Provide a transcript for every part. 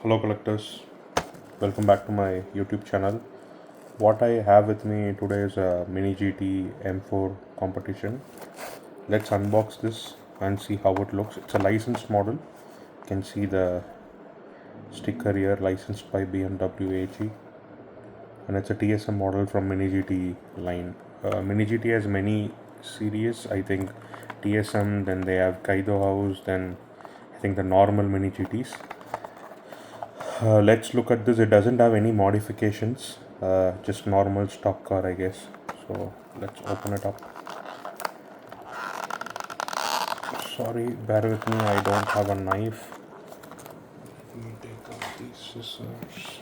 Hello collectors, welcome back to my YouTube channel. What I have with me today is a MiniGT M4 competition. Let's unbox this and see how it looks. It's a licensed model. You can see the sticker here, licensed by BMW AG, and it's a TSM model from MiniGT line. MiniGT has many series. I think TSM, then they have Kaido House, then I think the normal MiniGTs. Let's look at this. It doesn't have any modifications, just normal stock car, I guess. So let's open it up. Sorry, bear with me, I don't have a knife. Let me take out these scissors.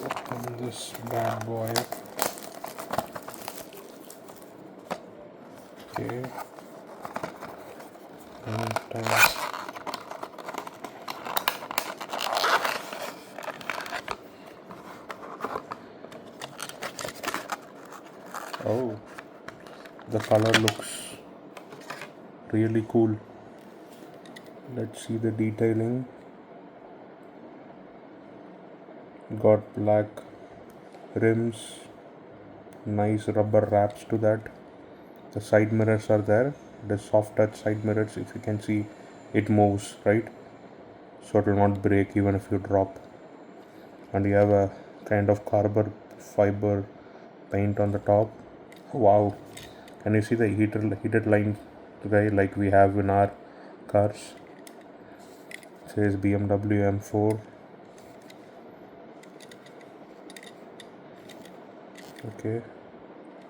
Let's open this bad boy. Okay. And oh, the color looks really cool. Let's see the detailing. Got black rims, nice rubber wraps to that. The side mirrors are there. The soft touch side mirrors, if you can see, it moves, right? So it will not break even if you drop. And you have a kind of carbon fiber paint on the top. Wow. Can you see the heated line guy like we have in our cars? It says BMW M4. Okay,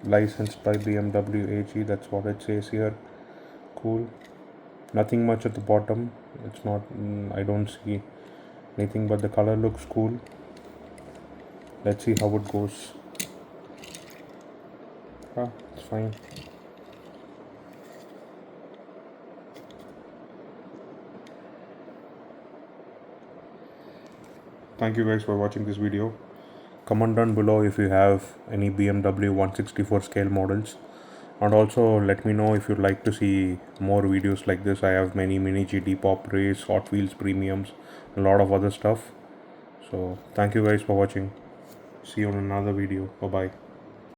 licensed by BMW AG, that's what it says here. Cool. Nothing much at the bottom. It's not, I don't see anything, but the color looks cool. Let's see how it goes. It's fine. Thank you guys for watching this video. Comment down below if you have any BMW 164 scale models, and also let me know if you'd like to see more videos like this. I have many MiniGT Pop Race, Hot Wheels Premiums, a lot of other stuff. So thank you guys for watching. See you on another video. Bye bye.